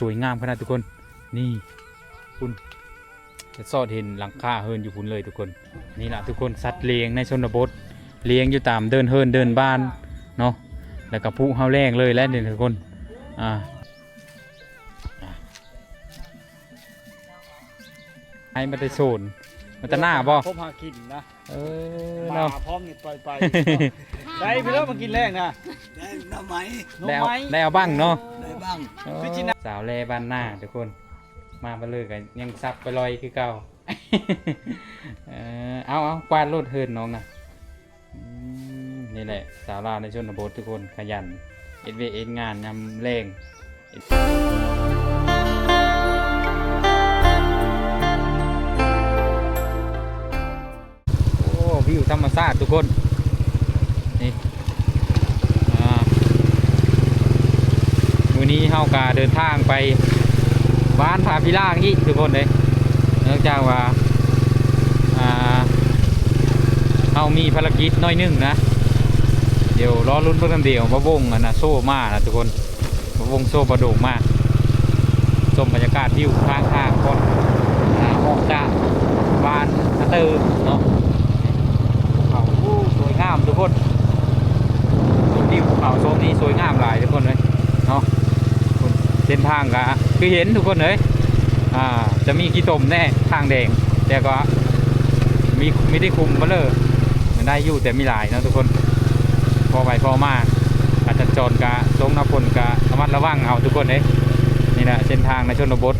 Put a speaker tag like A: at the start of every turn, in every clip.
A: สวยงามขนาดทุกคนนี่คุณจะซอดเห็นหลังคาเฮินอยู่คุณเลยทุกคนนี่แหละทุกคนสัตว์เลี้ยงในชนบทเลี้ยงอยู่ตามเดินเฮินเดินบ้านเนาะแล้วก็ผู้เฮาแรงเลยและนี่ทุกคนให้มันได้โซนมันจะหน้าบ่
B: พบหากินนะมา
A: เนาะ
B: พร้อมนี่ไปได้ไปแล้วมากินแรกนะ
C: ได้หน่อไม้
A: ได้เอาบ้างเนาะ
C: ได้บ้าง
A: สาวแลบ้านหน้าทุกคนมาเลยกันยังซับไปลอยคือเก่า เอากวาดรถเฮินน้องนะนี่แหละสาวลาวในชนบททุกคนขยันเอ็ดเวเอ็ดงานยำแรงโอ้วิวธรรมชาติทุกคนนี่มื้อนี้เฮากาเดินทางไปบ้านผาพิล่างอีกทุกคนเลยเนื่องจากว่าเฮามีภารกิจน้อยนึงนะเดี๋ยวรอรุ่นเพื่อนเดียวมาวงนะโซ่มานะทุกคนมาวงโซ่ประโด่งมากชมบรรยากาศวิวข้างๆก่อนออกจากบ้านนาเตอร์เนาะเขาสวยงามทุกคนวิวเขาโซนนี้สวยงามหลายทุกคนเลยเนาะเส้นทางก็คือเห็นทุกคนเลยจะมีกี่ตมแน่ทางแดงแต่ก็มีได้คุมมาเลยมันได้อยู่แต่มีหลายนะทุกคนพอไปพอมาอาจจะจรกะทรงน้ำฝนกะระมัดระวังเอาทุกคนเลยนี่แหละเส้นทางในชนบท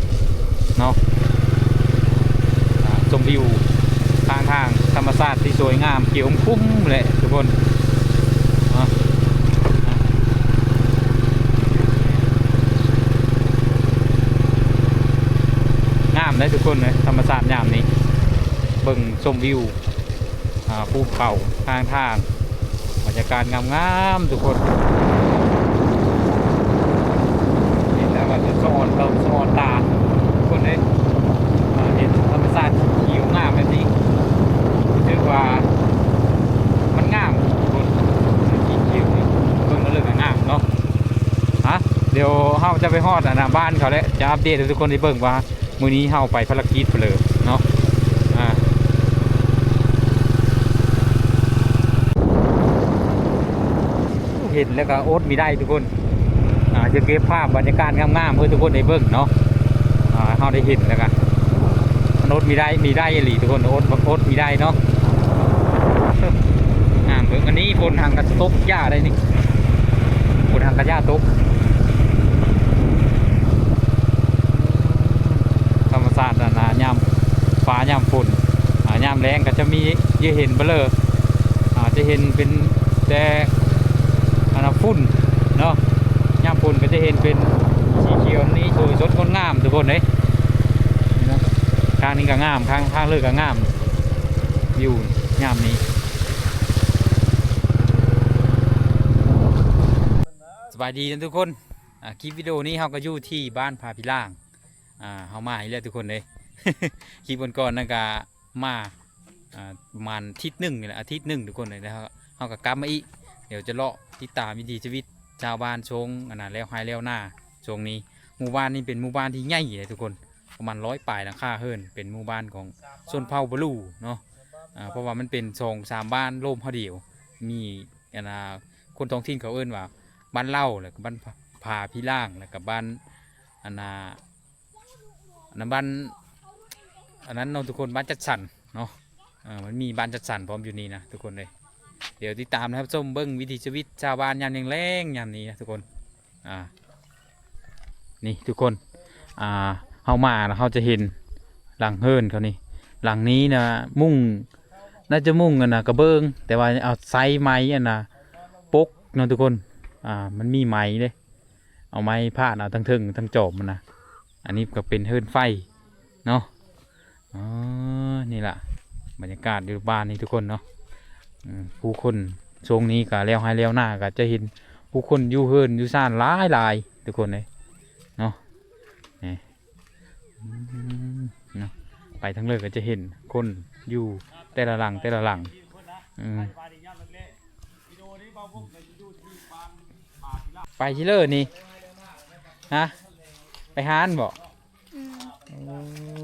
A: เนาะชมวิวทางธรรมชาติที่สวยงามเขียวคุ้มเลยทุกคนงามเลยทุกคนเลยธรรมชาติงามนี้เบิ่งชมวิวภูเขาทางบรรยากาศงามๆทุกคนเห็นแล้วก็จะสอนตาทุกคนเลยเห็นธรรมชาติเขียวงามแบบนี้เรียกว่ามันงามทุกคนสีเขียวนี่เบิ่งมาเลยก็งามเนาะเดี๋ยวเฮาจะไปฮอดบ้านเขาแล้วจะอัปเดตให้ทุกคนได้เบิ่งว่ามื้อนี้เฮาไปภารกิจไปเลยเนาะเห็นแล้วก็อดมีได้ทุกคนจะเก็บภาพบรรยากาศงามๆเพื่อทุกคนได้เบิ่งเนาะเขาได้เห็นแล้วกันอดมีได้หลีทุกคนอดมีได้เนาะเบิ่งอันนี้บนทางกระตกหญ้าได้นี่บนทางกระหญ้าตกธรรมชาติย่ำฟ้าย่ำฝนย่ำแรงก็จะมีจะเห็นเบลอจะเห็นเป็นแต่ฝุ่นเนาะย่ำฝุ่นก็จะเห็นเป็นสีเขียวนี้สวยสดงดงามทุกคนเลยข้างนี้ก็งามข้างเลือกก็งามอยู่งามนี้สบายดีนะทุกคนคลิปวิดีโอนี้เราก็อยู่ที่บ้านผาพิล่างเรามาอีกแล้วทุกคนเลย คลิปก่อนนั่นก็มาประมาณอาทิตย์หนึ่งนี่แหละอาทิตย์หนึ่งทุกคนเลยนะครับเราก็กลับมาอีกเดี๋ยวจะเลาะติดตามวิถีชีวิตชาวบ้านชงแล้วไฮแล้วหน้าช่วงนี้หมู่บ้านนี้เป็นหมู่บ้านที่ใหญ่เลยทุกคนประมาณ100 ปลายหลังคาเฮิรนเป็นหมู่บ้านของชนเผ่าบลูเนาะเพราะว่ามันเป็น2-3บ้านโล่มพอเดียวมีคนท้องถิ่นเขาเอิ้นว่าบ้านเล่าแล้วก็บ้านผาพิล่างแล้วก็บ้านบ้านอันนั้นเราทุกคนบ้านจัดสรรเนาะมันมีบ้านจัดสรรพร้อมอยู่นี่นะทุกคนเลยเดี๋ยวติดตามนะครับชมเบิ้งวิถีชีวิตชาวบ้านยามแรงยามนี้นะทุกคนนี่ทุกคนเฮามาแล้วเขาจะเห็นหลังเฮิรนเขานี่หลังนี้นะมุ่งน่าจะมุ่งกันนะกระเบื้องแต่ว่าเอาไซไม้ปกนะทุกคนมันมีไม้เลยเอาไม้พาดเอาทั้งทั้งจอบมันนะอันนี้ก็เป็นเฮิรนไฟเนาะนี่แหละบรรยากาศอยู่บ้านนี่ทุกคนเนาะผู้คนช่วงนี้ก็แล้วให้แล้วหน้าก็จะเห็นผู้คนอยู่เฮิรนอยู่ซ่านหลายทุกคนเลยเนาะไปทั้งเลยก็จะเห็นคนอยู่แต่ละหลังไปที่เลยนี่ฮะ ไปหานบ่
C: อืม
A: เอ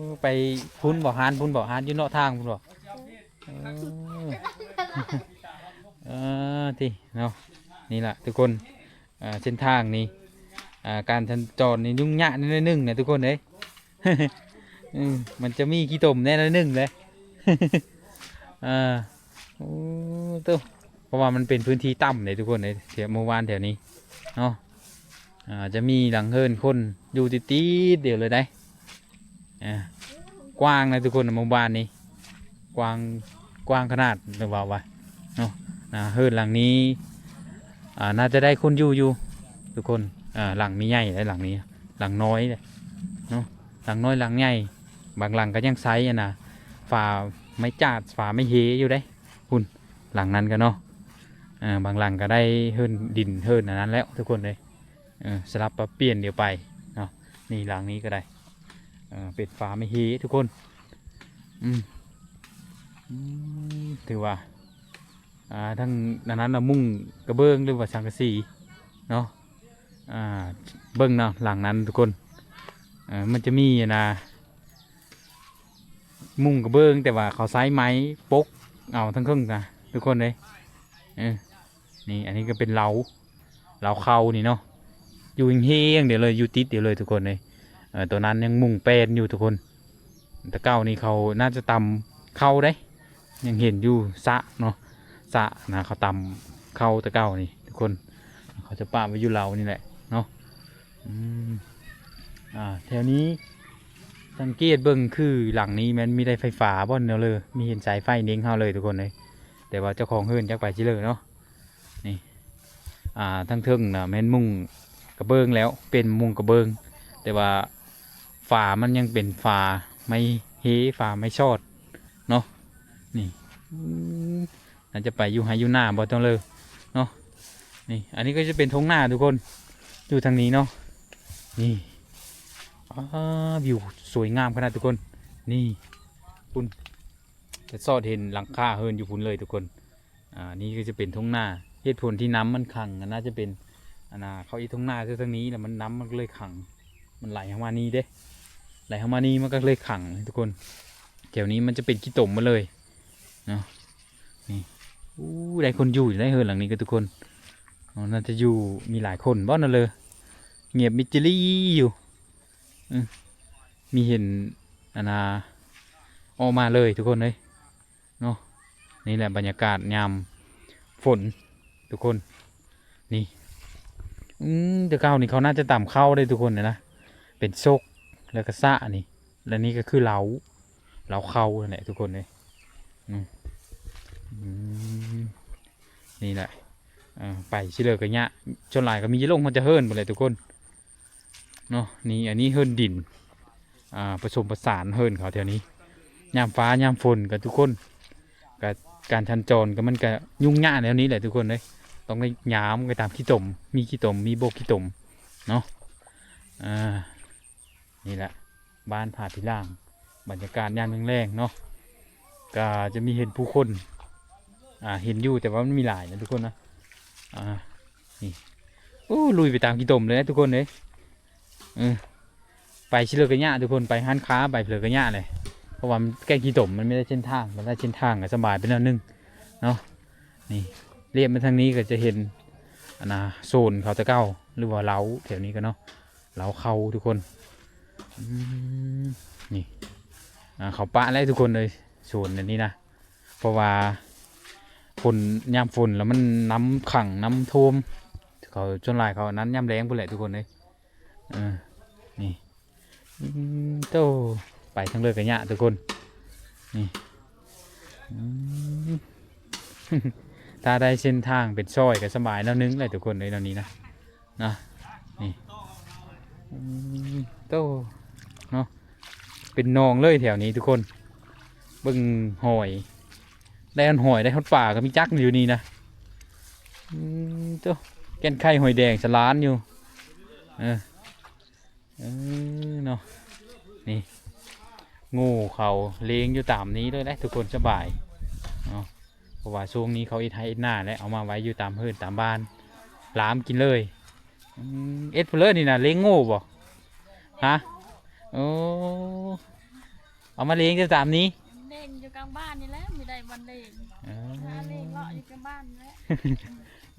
A: อไปพุ่นบ่หานพุ่นบ่หานอยู่นอกทางพุ่นบ่เออ ที่เนาะนี่แหละทุกคนเส้นทางนี้การสัญจรนี่ยุ่งยากนิดนึงนะทุกคนเอ้ย มันจะมีขี้ตมแน่นิดนึงเลย โอ้ตัวเพราะว่ามันเป็นพื้นที่ต่ำเลยทุกคนเลยแถวเมื่อวานแถวนี้เนาะจะมีหลังเฮิรนคนอยู่ติดๆเดียวเลยได้กว้างนะทุกคนหมู่บ้านนี้กว้างขนาดหรือเปล่าวะเนาะเฮิรนหลังนี้น่าจะได้คนอยู่ทุกคนหลังนี้ใหญ่เลยหลังนี้หลังน้อยเลยเนาะหลังน้อยหลังใหญ่บางหลังก็ยังไซส์นะฝาไม่จาดฝาไม่เฮอยู่ได้คุณหลังนั้นกันเนาะบางหลังก็ได้เฮิรนดินเฮิรนอันนั้นแล้วทุกคนเลยสลับเปลี่ยนเดี๋ยวไปเนาะนี่หลังนี้ก็ได้เป็ดฝาไม่เฮทุกคนถือว่าทั้งนั้นมุ่งกระเบื้องหรือว่าสังกะสีเนาะเบิ้งเนาะหลังนั้นทุกคนมันจะมีนะมุ่งกระเบื้องแต่ว่าเขาใช้ไม้ปกเอาทั้งครึ่งนะทุกคนเลยนี่อันนี้ก็เป็นเหลาเขานี่เนาะอยู่เฮียงเดี๋ยวเลยอยู่ติดเดี๋ยวเลยทุกคนเลยตัวนั้นยังมุ่งเป็นอยู่ทุกคนแต่เก้านี่เขาน่าจะตำเข้าได้ยังเห็นอยู่สะเนาะสะนะเขาตำเข้าตะเก้านี่ทุกคนเขาจะป้าไว้อยู่เรานี่แหละเนาะแถวนี้สังเกตเบิ่งคือหลังนี้มันมีได้ไฟฟ้าบ่อนเนาะเลยมีเห็นสายไฟเด้งเข้าเลยทุกคนเลยแต่ว่าเจ้าของเฮือนจักไปชิเลยเนาะนี่ทั้งเทิงนะแม่นมุงกระเบื้องแล้วเป็นมุงกระเบื้องแต่ว่าฝามันยังเป็นฝาไม่เฮฝาไม่ชอดเนาะนี่น่าจะไปอยู่ไฮอยู่หน้าบ่ต้องเลยเนาะนี่อันนี้ก็จะเป็นทงหน้าทุกคนอยู่ทางนี้เนาะนี่วิวสวยงามขนาดทุกคนนี่คุณจะซอดเห็นหลังคาเฮิรนอยู่พุ่นเลยทุกคนนี่ก็จะเป็นทงหน้าเหตุผลที่น้ำมันขังน่าจะเป็นเขาอีทงหน้าคือทางนี้แหละมันน้ำมันเลยขังมันไหลเข้ามานี่เด้ไหลเข้ามานี่มันก็เลยขังทุกคนแถวนี้มันจะเป็นขี้ตมมาเลยเนาะนี่ได้คนอยู่ได้เฮิรนหลังนี้ก็ทุกคนน่าจะอยู่มีหลายคนบ้านนั่นเลยเงียบมิจิลี่อยู่มีเห็นออกมาเลยทุกคนเลยเนาะนี่แหละบรรยากาศยามฝนทุกคนนี่เดี๋ยวเก้านี่เขาน่าจะต่ำเข้าได้ทุกคนนะเป็นโซกแล้วก็สะนี่และนี่ก็คือเหลาเข้าแหละทุกคนเลยนี่แหละไปชิเลอร์กันเนี้ยจนหลายก็มีลงมันจะเฮิรนหมดเลยทุกคนเนาะนี่อันนี้เฮิรนดินผสมผสานเฮิรนเขาแถวนี้ยามฟ้ายามฝนกับทุกคนกับการชันจรก็มันก็ยุ่งยากแนวนี้แหละทุกคนเลยต้องได้ยามไปตามขี้ตมมีขี้ตมมีโบกขี้ตมเนาะนี่แหละบ้านผาพิล่างบรรยากาศยามแรงๆเนาะก็จะมีเห็นผู้คนเห็นอยู่แต่ว่ามันมีหลายนะทุกคนนะนี่ลุยไปตามขี้ตมเลยนะทุกคนเลยไปชิเลอร์กระยะทุกคนไปห้านค้าไปเผลอกระยะเลยเพราะว่าแก้ขี้ตมมันไม่ได้เส้นทางมันได้เส้นทางสบายไปแล้วนึงเนาะนี่เรียบมาทางนี้ก็จะเห็นโซนเขาตะเก้าหรือว่าเล้าแถวนี้กันเนาะเล้าเขาทุกคนนี่เขาปะแล้วทุกคนเลยโซนอันนี้นะเพราะว่าฝนยามฝนแล้วมันน้ำขังน้ำท่วมเขาจนหลายเขานั้นยามแรงไปเลยทุกคนเลยนี่โตไปทั้งเลยกันเนี่ยทุกคนนี่ถ้าได้เส้นทางเป็นซอยก็สบายแล้วนึงเลยทุกคนเลยตอนนี้นะนี่โตเนาะเป็นนองเลยแถวนี้ทุกคนเบิ่งหอยได้อันหอยได้ทอดป่าก็มีจักอยู่นี่นะโตแกนไข่หอยแดงฉลานอยู่เนาะนี่งูเขาเลี้ยงอยู่ตามนี้เลยนะทุกคนสบายเพราะว่าช่วงนี้เขาอีไทยหน้าและเอามาไว้อยู่ตามเฮือนตามบ้านล้ามกินเลยเอ็ดเพลอร์นี่นะเลี้ยงงูบ่ ฮะโอ้เอามาเลี้ยงจะตามนี้
C: เล่นอยู่กลางบ้านนี่แหละมีได้วันเล่น
A: เออ
C: หาเล่นเลาะอยู่กลางบ้านนี่แหละ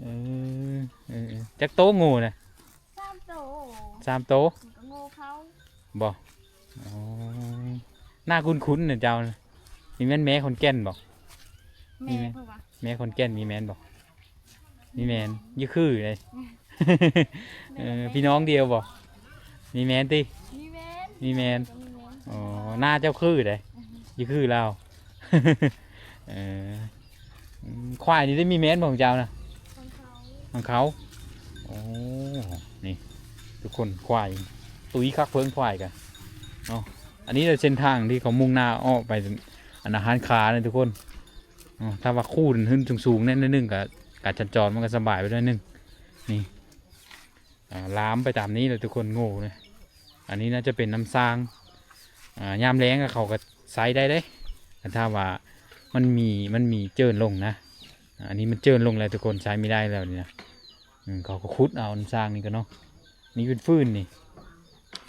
A: เอจักโตงูนะ
C: 3 โต
A: 3 โต
C: ก็โง่เขา
A: บ่อ๋อหน้าคุ้นๆเนี่ยเจ้าน่ะมีแม่นแม่คนแก่นบ่
C: แม่เพิ่นว่า
A: แม่คนแก่นมีแม่นบ่มีแม่นยี่คือเลย พี่น้องเดียวบ่มีแม่นติ
C: มีแม่น
A: มีแม่น
C: ก็มีแม่น
A: อ๋อหน้าเจ้าคือเลยยี่คือเรา เออควายนี่ได้มีแม่นบ่ของเจ้านะ
C: คนเขา
A: ของเขาโอ้นี่ทุกคนควายตุ้ยคักเพิ่งควายกันเนาะอันนี้เป็นเส้นทางที่เขามุ่งหน้าออกไปอันอาหารคาเลยทุกคนอ๋อถ้าว่าคู่ขึ้นสูงๆแน่นนึงกับการจัดจรมันก็สบายไปด้วยนึงนี่ล้ามไปตามนี้เลยทุกคนโง่เลยอันนี้น่าจะเป็นน้ำซางยามแรงก็เขาก็ใส่ได้แต่ถ้าว่ามันมีเจิ่นลงนะอันนี้มันเจิ่นลงแล้วทุกคนใช้ไม่ได้แล้วนี่นะเขาก็คุดเอาน้ำซางนี่ก็เนาะนี่เป็นฟืนนี่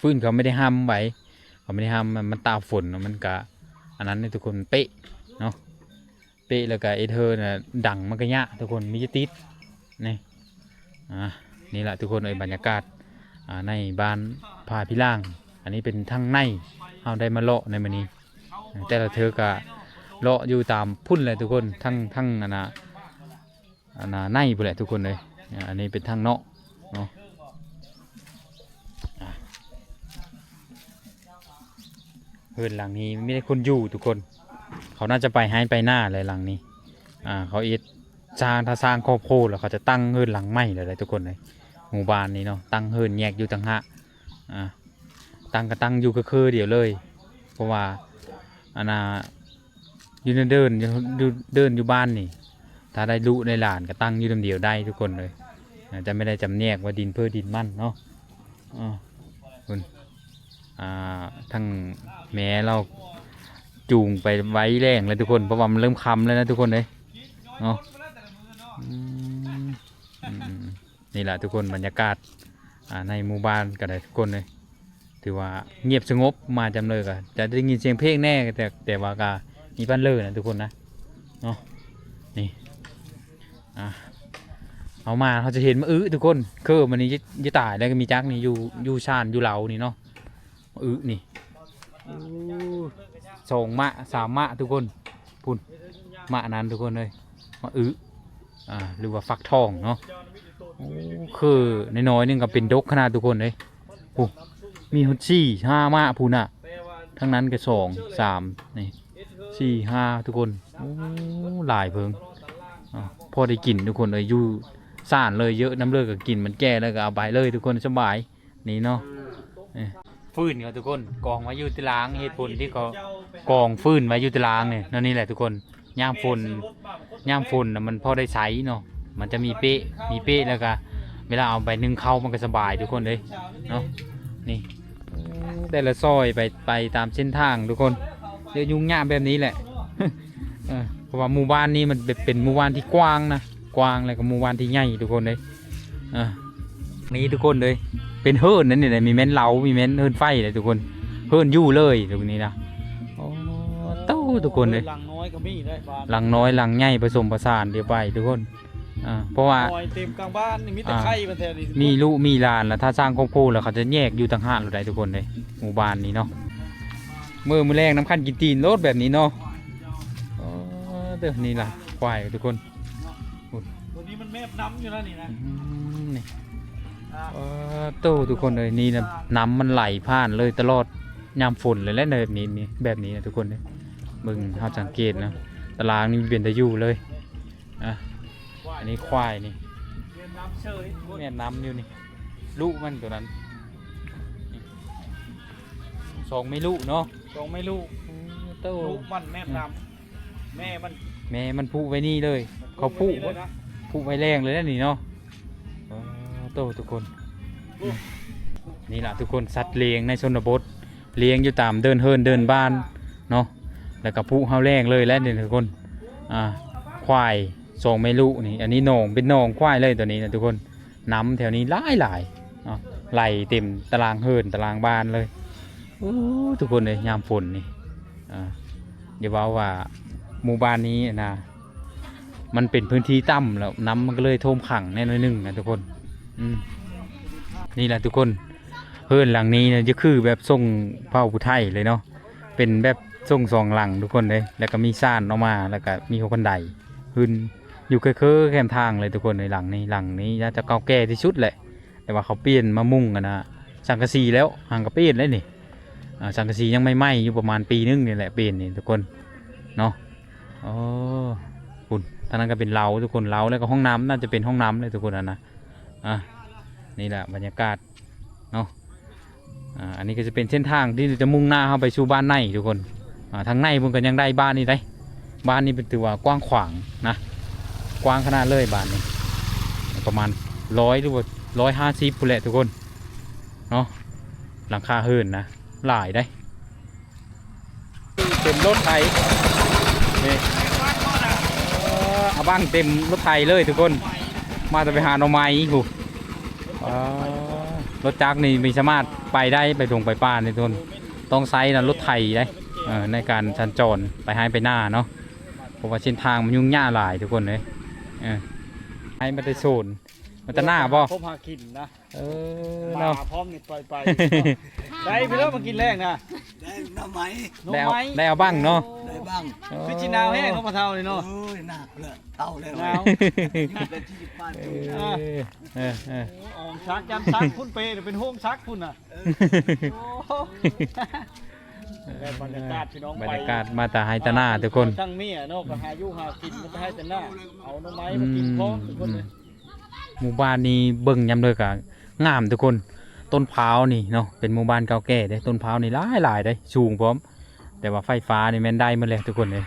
A: ฟืนเขาไม่ได้ห้ามไว้เขาไม่ได้ห้ามมันตาฝนมันกะอันนั้นนี่ทุกคนเป๊ะเนาะเป๊ะแล้วก็เอเธอร์น่ะดังมันก็ยะทุกคนมีจะติดนี่นี่แหละทุกคนบรรยากาศในบ้านพาพิล่าง อันนี้เป็นทั้งในเอาได้มาเลาะในมันนี้แต่ละเธอก็เลาะอยู่ตามพุ่นเลยทุกคนทั้งอันน่ะในไปแหละทุกคนเลยอันนี้เป็นทั้งเนาะเฮือนหลังนี้ไม่ได้คนอยู่ทุกคนเขาน่าจะไปให้ไปหน้าเลยหลังนี้เขาถ้าสร้างครอบครัวแล้วเขาจะตั้งเฮือนหลังใหม่เลยทุกคนเลยหมู่บ้านนี้เนาะตั้งเฮือนแยกอยู่ต่างหากตั้งก็ตั้งอยู่ก็คือเดียวเลยเพราะว่าอันน่ะอยู่เดินอยู่บ้านนี่ถ้าได้ลูกได้หลานก็ตั้งอยู่เดียวได้ทุกคนเลยจะไม่ได้จำแนกว่าดินเพื่อดินมั่นเนาะคุณทั้งแม่เราจูงไปไว้แรงเลยทุกคนเพราะว่ามันเริ่มคำแล้วนะทุกคนเลยเนาะนี่แหละทุกคนบรรยากาศในหมู่บ้านก็ได้ทุกคนเลยถือว่าเงียบสงบมาจำเลยก็จะได้ยินเสียงเพลงแน่แต่ว่าก็มีบ้านเลิศนะทุกคนนะเนาะนี่เอามาเขาจะเห็นมาทุกคนคือมันนี่จะตายแล้วก็มีจักนี่อยู่ชานอยู่เหลานี่เนาะนี่2 มะ 3 มะทุกคนพุ่นมะนั้นทุกคนเลยมาหรือว่าฟักทองเนาะคือน้อยๆนึงก็เป็นดกขนาดทุกคนเลยมีหุ่น4-5 มะพูน่ะทั้งนั้นก็2 3นี่4 5ทุกคนหลายเพิงพอได้กินทุกคนเลยอยู่ซ่านเลยเยอะน้ำเลือดก็กินมันแก่แล้วก็เอาไปเลยทุกคนสบายนี่เนาะฟืนเขาทุกคนกองไว้อยู่ที่ล้างเหตุผลที่เขากองฟืนไว้อยู่ที่ล้างเนี่ยนั่นนี่แหละทุกคนย่ามฝนนะมันพอได้ใช้เนาะมันจะมีเป๊ะแล้วก็เวลาเอาไปนึ่งข้าวมันก็สบายทุกคนเลยเนาะนี่แต่ละซอยไปตามเส้นทางทุกคนเดี๋ยวยุ่งยากแบบนี้แหละ เพราะว่าหมู่บ้านนี้มันเป็นหมู่บ้านที่กว้างนะกว้างแล้วก็หมู่บ้านที่ใหญ่ทุกคนเลยนี่ทุกคนเลยเป็นเฮิร์นนั่นนี่เลยมีแม่นเหลามีแม่นเฮิร์นไฟเลยทุกคนเฮิร์นยู่เลยตรงนี้นะเต้าทุกคนเลย
B: หลังน้อยก็มีได้บ้าน
A: หลังน้อยหลังใหญ่ผสมผสานเดี๋ยวไปทุกคนเพราะว่า
B: น้อยเต็มกลางบ้านนี่มีแต่ไข่มาแทนนี่
A: มีลูกมีหลานแล้วถ้าสร้างครอบครัวแล้วเขาจะแยกอยู่ต่างหากหรือใดทุกคนเลยหมู่บ้านนี้เนาะมือแรงน้ำขั้นกินตีนรถแบบนี้เนาะเดี๋ยวนี่ล่ะควายทุกคน
B: ตัวนี้มันแมบน้ำอยู่แล้วนี่นะ
A: นี่โต้ทุกคนเลยนี่นะน้ำมันไหลผ่านเลยตลอดยามฝนเลยและแบบนี้นะทุกคนเลยมึงเขาสังเกตนะตารางนี่เปลี่ยนตะยู่เลยอันนี้ควายนี่
B: เรียนน้ำเชย
A: แม่น้ำอยู่นี่ลูกมันตัวนั้น2 ไม่ลูกเนาะ
B: 2 ไม่ลูก
A: โต้
B: ลูกมันแมบน้ำแม่มัน
A: พุไว้นี่เลยเขาพุไว้แรงเลยนะนี่เนาะโต้ทุกคนนี่แหละทุกคนสัตว์เลี้ยงในชนบทเลี้ยงอยู่ตามเดินบ้านเนาะแล้วก็พุเฮาแรงเลยแล้วนี่ทุกคนควาย2 ไม่ลูกนี่อันนี้หนองเป็นหนองควายเลยตัวนี้นะทุกคนน้ำแถวนี้หลาย ไหลเต็มตารางเฮินตารางบ้านเลยโอ้ทุกคนเลยยามฝนนี่อย่าว่าหมู่บ้านนี้นะมันเป็นพื้นที่ต่ำแล้วน้ำมันก็เลยท่วมขังแน่นอนหนึ่งนะทุกคนนี่แหละทุกคนเฮินหลังนี้เนี่ยจะคือแบบทรงเผ่าผู้ไทยเลยเนาะเป็นแบบทรงสองหลังทุกคนเลยแล้วก็มีซ่านออกมาแล้วก็มีหัวบันไดขึ้นอยู่เคยๆแคมทางเลยทุกคนในหลังนี้น่าจะเก่าแก่ที่สุดแหละแต่ว่าเขาเปลี่ยนมามุ่งกันนะสังกะสีแล้วห่างกับเปลี่ยนแล้วนี่สังกะสียังไม่ไหม้อยู่ประมาณปีนึงนี่แหละเปลี่ยนนี่ทุกคนเนาะอ๋อคุณท่างนั้นก็เป็นเล้าทุกคนเล้าแล้วก็ห้องน้ำน่าจะเป็นห้องน้ำเลยทุกคนนะนี่แหละบรรยากาศเนาะอันนี้ก็จะเป็นเส้นทางที่จะมุ่งหน้าเข้าไปสู่บ้านในทุกคนทางในมันก็ยังได้บ้านนี้ได้บ้านนี้เป็นถือว่ากว้างขวางนะกว้างขนาดเลยบ้านนี้ประมาณ100หรือว่า150พุ่นแหละทุกคนเนาะหลังคาเฮิรนนะหลายได้เต็มรถไถนี่เอาบ้างเต็มรถไถเลยทุกคนมาจะไปหาหน่อไม้หูรถจักรนี่มีสามารถไปได้ไปตรงไปป่าในต้นต้องไซส์นะรถไถได้ในการสัญจรไปให้ไปหน้าเนาะเพราะว่าเส้นทางมันยุ่งยากหลายทุกคนเลยให้มันได้โซนมันจะหน้าบ่
B: พบหากินนะ
A: เนาะ
B: พร้อมนี่ไปได้ไปแล้วมากินแรงนะ
D: ได้หน่อไม้
A: ได้เอาบ้างเนาะ
D: ได้บ้าง
B: คือจีนาวแห้งเขามาเท่าเลยเนาะ
D: หนักเลยเต่าเลยหนาวออก
B: ชักยันชักพุ่นเปย์เป็นห้องชักพุ่นอ่ะบรรยากาศพี่น้อง
A: บรรยากาศมาตาไฮตาหน้าทุกคน
B: ทั้งเมียเนาะก็หาอยู่หากินมาตาไฮตาหน้าเอาหน่อไม้มากินพร้อมทุกคนเลย
A: หมู่บ้านนี้เบิ่งยำเลยกะงามทุกคนต้นพร้าวนี่เนาะเป็นหมู่บ้านเก่าแก่ได้ต้นพร้าวนี่หลายได้สูงพร้อมแต่ว่าไฟฟ้านี่แม่นได้มาเลยทุกคนเลย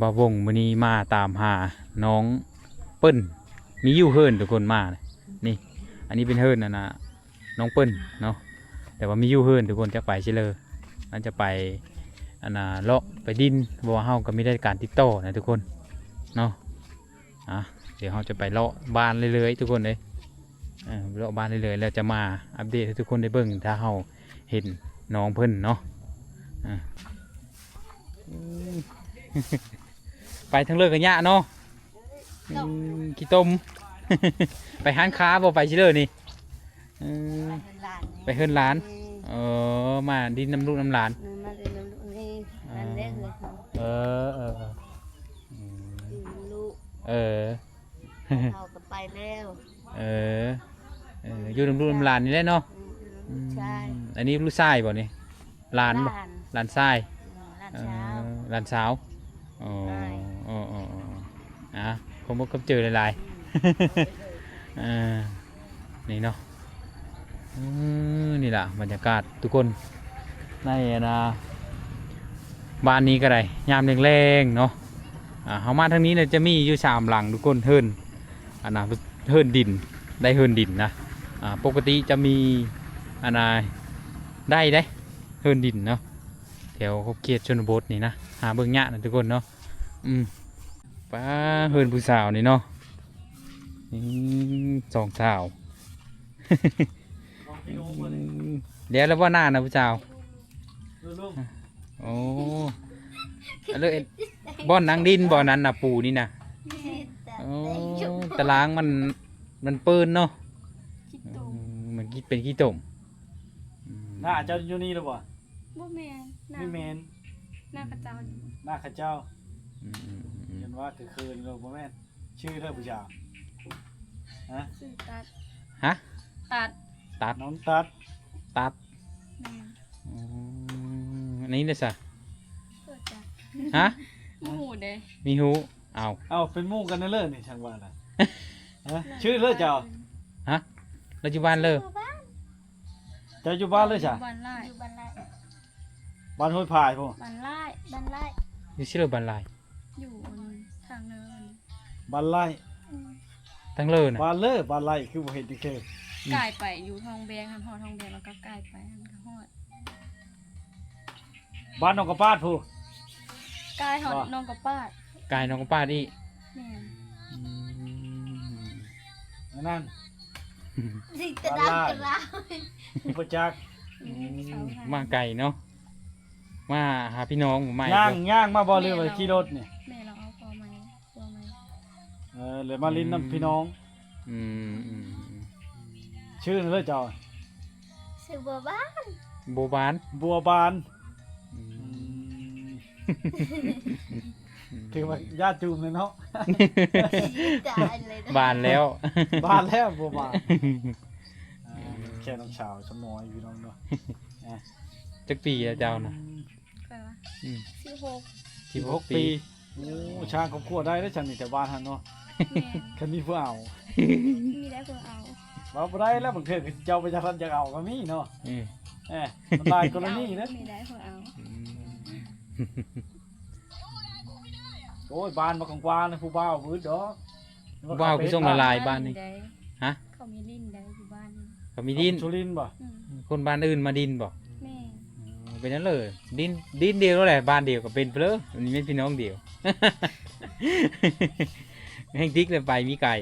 A: บ่าวงมื้อนี้มาตามหาน้องเปิ้ลมีอยู่เฮิรนทุกคนมานี่อันนี้เป็นเฮิรนนะน้องเปิ้ลเนาะแต่ว่ามีอยู่เฮิรนทุกคนจะไปเชลยนั่นจะไปเลาะไปดินบัวเฮาก็ไม่ได้การติดต่อนะทุกคนเนาะเดี๋ยวเราจะไปเลาะบ้านเรื่อยๆทุกคนเลยเลาะบ้านเรื่อยๆแล้วจะมาอัปเดตให้ทุกคนได้เบิ่งถ้าเราเห็นน้องเพิ่นเนาะไปทั้งเลิกกันยะเนาะกี่ต้มไปห้านค้าบ่ไปชิเลอร์นี่ไปเฮิรนร้านมาดินน้ำลูกน้ำหลาน
C: เราก็ไปแล้ว
A: อยู่น้ำลูกน้ำหลานนี่แหละเนาะ
C: ใช่
A: อันนี้ลูกชายบ่นี่หลานบ่หลานชายหลานสาวผมก็เจอหลายๆนี่เนาะนี่แหละบรรยากาศทุกคนในบ้านนี้ก็ได้ยามแรงๆเนาะเขามาทางนี้เนี่ยจะมีอยู่3หลังทุกคนเฮิรนเฮิรนดินได้เฮิรนดินนะปกติจะมีได้เฮิรนดินเนาะแถวเขาเกียรติชนบทนี่นะหาเบิ่งยะนะทุกคนเนาะป้าเฮิรนผู้สาวนี่เนาะ2 สาวเดี๋ยวแล้วว่าหน้านะผู้สาวโอ้เลยบ่อนนางดินบ่อนั้นนะปูนี่นะตารางมันเปิ้นเนาะมันเป็นขี้ตุ่ม
B: หน้าเจ้าอยู่นี่หรือเปล่า
C: บ่แม่น
B: ไม่แมน
C: หน้าข้าเจ้า
B: หน้าข้าเจ้าเห็นว่าคืนเราบ่แม่นชื่อเธอผู้ชาย
C: ชื่อตัด
A: ตัด
B: น้อง
A: ตัดอันนี้เลยสิฮะ
C: มีหูเด้
A: มีหู
B: เอาเป็นมู่กันนั่นเลยนี่ช่างว่านะชื่อเลิศเจ้า
A: เราอยู่บ้านเลย
B: เจ้าอยู่บ้านเลยจ้ะบ้านห้วยพายพ่อ
C: บ้านไร่
A: อยู่ชื่อบ้านไร่
C: อยู่ทางเนิน
B: บ้านไร่
A: ทั้งเลยนะ
B: บ้านไร่คือบ่เห็นดิเคย
C: กายไปอยู่ทองแบงหอทองแบงแล้วก็กายไปก็ฮอด
B: บ้านน้องกระปาดผู้
C: กายหอดน้องกระปาด
A: กายน้องกระปาดอี
C: แม่
B: นั่น
E: สิกระดามกระดา
B: บ่จัก
A: มาไก่เนาะมาหาพี่น้องผมไม่
B: ย่างมาบ่หรือว่าขี่รถนี่
C: แม่เราเอาพอไหมตัวไหม
B: เลยมาลิ้นน้ำพี่น้อง
A: อืม
B: ชื่อนั่นเลยเจ้า
E: ซื้อบัวบ้าน
A: โบบาน
B: บัวบานถือว่าญาติจูมเลยเนาะ
E: ตายเลยนะ
A: บานแล้ว
B: บานแล้วบัวบานแค่น้องสาวสมอยพี่น้องเนาะ
A: จักปีแล้วเจ้านะ
C: ไปวะ
A: อืม
C: 16
B: 16 ปีโอ้ช่างครอบครัวได้แล้วฉันนี่แต่บ้านหันเนาะ
C: แม่
B: คันมีผู้เอา
C: มีได้เพื่อเอา
B: ว่าบ่ได้แล้วบางเทื่อคือเจ้าไปจักทันจักเอาก็มีเนาะ
A: อืม
B: มันหลายกรณีนะ
C: มีได้เพื่อเอา
B: โอ้ยบ้านบ่กว้างๆนะผู้บ่าววืดดอก
A: ว้าวคือส่งละลายบ้านนี่
C: ได้
A: ฮะ
C: เขามีลิ้นได้อยู่บ้านนี่
A: เขามีดิน
B: สุรินทร์บ่
C: อืม
A: คนบ้านอื่นมาดินบ่
C: แม่
A: เป็นนั่นเลยดินเดียวแล้วแหละบ้านเดียวก็เป็นเพลอมันไม่พี่น้องเดียว แห่งติ๊กเลยไปมีไก่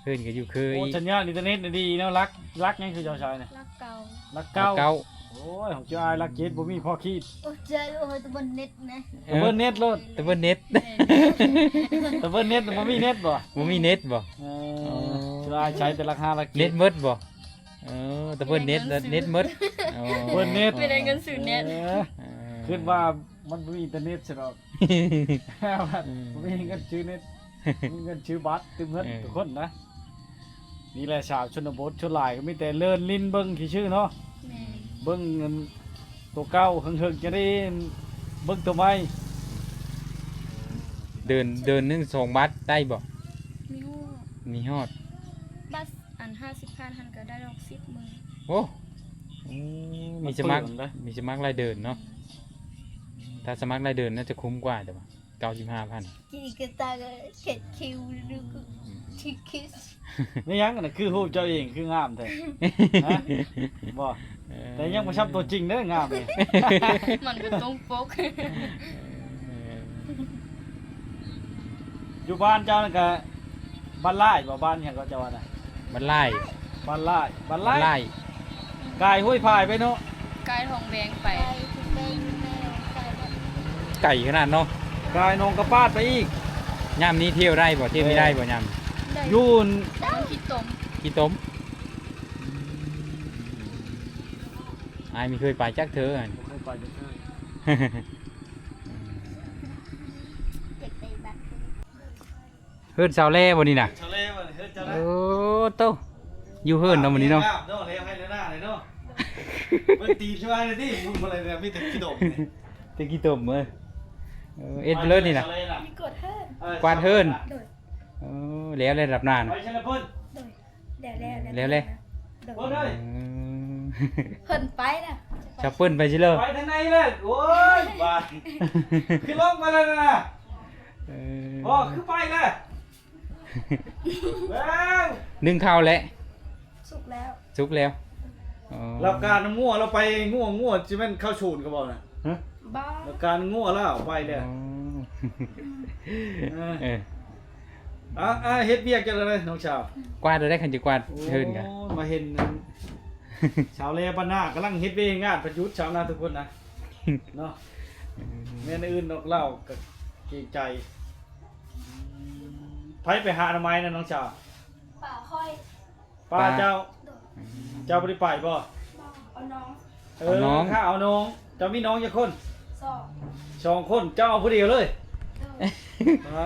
A: เพื่อนก็อยู่เคย
B: โอ้สัญญาณอินเทอร์เน็ตน่ะดีเนาะรักยังคือเจ้าชายเนี่ย
C: รักเก่า
B: รักเก่า
A: เก้า
B: โอ้ยของเจ้าอายรักเจ็ดบ่มีพ่อคิด
E: โอ้เจอโอ้ยตะบนเน็ตนะ
B: ตะเบิ้ลเน็ตโลด
A: แต่ว่าเน็ต
B: ตะเบิ้ลเน็ตบ่มีเน็ตบ่
A: บ่มีเน็ตบ่
B: เจ้าอายใช้แต่ราคารัก
A: เน็ตหมดบ่แต่เพิ่นเน็ตหมด
B: เบิ้ลเน็ต
C: ไม่ได้เงินสื่อเน็ต
B: คิดว่ามันบ่มีอินเทอร์เน็ตใช่ดอกบ่มีเงินชื่อเน็ตมีเงินชื่อบัตรตึมเงินทุกคนนะนี่แหละชาวชนบทชนหลายก็มีแต่เลินลิ้นเบิ่งที่ชื่อเนาะ
C: แม่
B: เบิ่งเงินตัวเก่าเฮิงๆจะได้เบิ่งตัวใหม่
A: เดินนึง2บาทได้บ่
C: มีหู
A: มีฮอด
C: บัสอัน50,000หันก็ได้ดอก10มื้อ
A: โอ้มีสมัครรายเดินเนาะถ้าสมัครรายเดินน่าจะคุ้มกว่าจ้ะบ่95,000
E: จีกระตากเข็ดคิวดูกูชิคิส
B: นี่ยังน่ะคือรูปเจ้าเองคืองามแท้ฮะบ่แต่ยังบ่ชับตัวจริงเด้องามนี่
C: มันก็ตรงปก
B: อยู่บ้านเจ้านั่นก็บ้านไร่บ่บ้านหยังก็เจ้าว่าน่ะ
A: มันไล่
B: บ้านไร่บ้านไร่
A: ไล่
B: กายห้วยพายไปเนาะ
C: กายทองแดงไป
E: ไปที่เป็นแมวไก่แบบ
A: ไก่ขนาดเนาะ
B: กายนองกระปาดไปอีก
A: ยามนี้เที่ยวได้บ่เที่ยวไม่ได้บ่ยาม
C: ได้
B: ยูน
C: ต้องคิดตม
A: กี่ต้มอายไม่เคยไปจักเธอหั่น
B: บ่เคยไปจักเทื่อ
E: เด็กไปแบบ
A: เฮิรนสาวแล่บ่นี่น่ะ
B: ทะเลบ่เฮ็ดเจ้า
A: โอ้โตอยู่เฮิรนเนาะมื้อนี้เนาะ
B: เนาะแล้วให้หน้าเลยเนาะเบิ่งตีช่วยหน่อยดิมึงบ่อะไรเนี่ยมีแต่ขี้ดมนี่
A: ตะกี้ต้มเอ็ดไปเลยนี่น่ะ
B: ทะเลน่ะ
C: มีกดเฮิร์น
A: กวาดเฮิรน
C: โดย
A: แล้วเลยรับหน้า
B: ไป
A: น่ะ
B: เชลเพิ่น
C: โดยแล้ว
A: แล้วเลย
C: โดย
B: เพิ่นเอ้ย
C: เฮิร์นไปนะ
A: ชาวเปิ้นไปสิเลย
B: ไปทางไหนเลยโอ้ยบาดขึ้นลงมาเลยนะอ๋อขึ้นไปเลยแล้ว
A: นึ่งข้าวแล้ว
C: สุกแล้ว
A: สุกแล้วอ๋อ
B: เราการง่วเราไปง่วจิแม่นเข้าชูนก็บอกนะ
A: ฮะ
C: บ้า
B: เราการง่วแล้วไปเลย
A: อ๋อเออ
B: เฮ็ดเวียกจังเลยน้องชาว
A: กวาดได้คันจะกวาดเฮิรนกัน
B: โอ้ยมาเห็นชาวเลปานหน้ากำลังเฮ็ดเวียกงานประยุทธ์ชาวนาทุกคนนะเนาะแม่นอื่นนอกเล่าก็เกรงใจไผไปหาอนามัยนะน้องชาว
E: ป่าค่อย
B: ป้าเจ้าเจ้าบ่ได้ไปบ่
C: เอาน้อง
B: ข้าเอาน้องเจ้ามีน้องกี่คน
C: สอบ
B: สองคนเจ้าเอาผู้เดียวเลย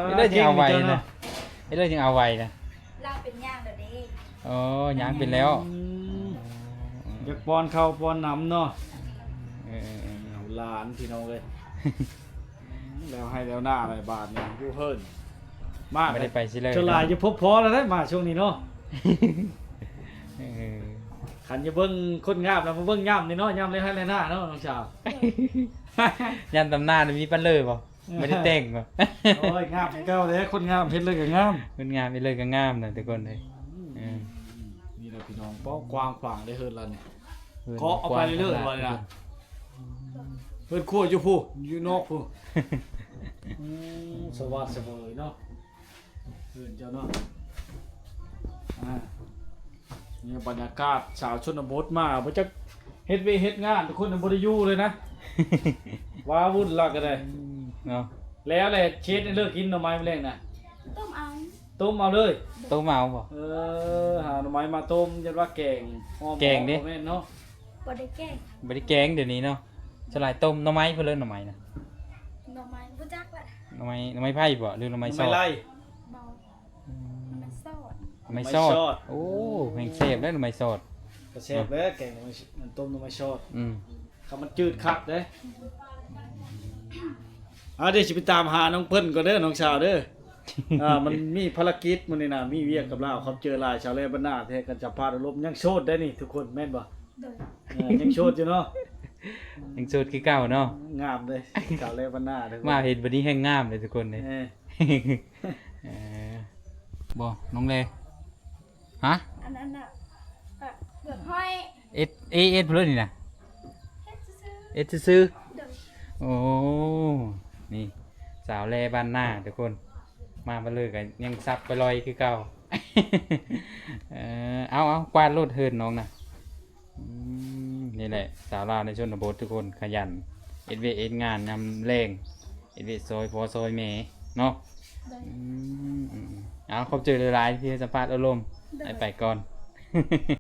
A: ไม่ได้จึงเอาไว้นะไม่ได้จึงเอาไว้นะ
E: เราเป็นย่างเดี๋ยวนี้
A: อ๋อยางเป็นแล้ว
B: อยากป้อนข้าวป้อนน้ำเนาะ
A: เออ
B: เอาหลานพี่น้องเลย แล้วให้แล้วหน้าอะไรบาทเนี่ยอยู่เฮิร์นมาก
A: ไม่ได้ไปสิเลย
B: จนหลายจะพบพอแล้วได้มาช่วงนี้เนาะ
A: เออ
B: ขันจะเบิ้งคนงามแล้วมาเบิ้งย่ำนี่เนาะย่ำเลยให้เลยหน้าเนาะน้องชาว
A: ยันตำนานมีปันเลยบ่ไม่ได้แต่งบ่
B: โอ้ยงามเก้าเลยคนงามเพ็ดเลยกับงาม
A: มันงามไปเลยก็งามนะทุกคนเลยเออ
B: นี่แหละพี่น้องเป้ากวางขวางได้เฮิร์นแล้วเนี่ย เคาะเอาไปเรื่อยๆเลยนะ เพื่อนขั้วอยู่ผู้อยู่นอกผู้สวัสดิ์เสมอเนาะเพื่อนเจ้าเนาะ นี่บรรยากาศสาวชนบทมาบ่จักเฮ็ดเวยเฮ็ดงานทุกคนน่ะบ่ได้อยู่เลยนะ ว้าวุ่นลักก็ได้
A: เนาะ
B: แล้วแหละเช็ดให้เลิกกินหน่อไม้แมลงน่ะ
E: ต้มเอา
B: ต้มเอาเลย
A: โตเมาบ่
B: หาหน่อไม้มาต้มยันว่าแกงหอม
A: แกงดิ
B: แม่นเนาะ
E: บ่ได้แก้
A: บ่ได้แกงเดี๋ยวนี้เนาะสลายต้มหน่อไม้เพิ่นเล่นหน่อไม้นะ
E: หน่อไม้บ่จักละ
A: หน่อไม้ไผ่บ่หรือหน่อไม้ซอ
B: ไม่
A: ด
B: ไล่
E: เบามันซอด
A: หน่อไม้ซอดโอ้แม่งแซ่บแล้วหน่อไม้ซอด
B: กระแซบเลยแกงหน่อไม้มันต้มหน่อไม้ชอด
A: อืม
B: ถ้ามันจืดคักเด้เดี๋ยวสิไปตามหาน้องเพิ่นก่อนเด้อน้องสาวเด้อ มันมีภารกิจมื้อนี้น่ะมีเวียกกับเราเขาเจอหลายชาวแลบ้านนาแท้กันจับพาดอารมณ์ยังโชดได้นี่ทุกคนแม่นบ่
E: โดย
B: ยังโชดอยู่เนาะ
A: ยังสูตรคือเก่าเนาะ
B: งามเลยชาวแลบ้านนาเด้อ
A: มาเห็นบัดนี้แห้งงามเลยทุกคนเลย
B: เออ
A: เออบ่น้องเลฮะ
E: อันนั้นน่ะเปลือกห้อย
A: เอสเพิ่นนี่นะ
E: เฮ็ดซื่อ
A: เอสซื้อ
E: ๆโดย
A: ๆโอ้นี่สาวแลบ้านหน้าทุกคนมาบ่เลยกันยังซับไปลอยคือเก่า เอากวาดรถเฮินน้องน่ะนี่แหละสาวลาวในชนบททุกคนขยันเอ็ดเวเอ็ดงานนำแรงเอ็ดเวซอยพอซอยแม่เนาะ
E: โดย
A: เอาขอบเจอหลายๆที่ให้สัมภาษณ์อารมณ์ไปก่อน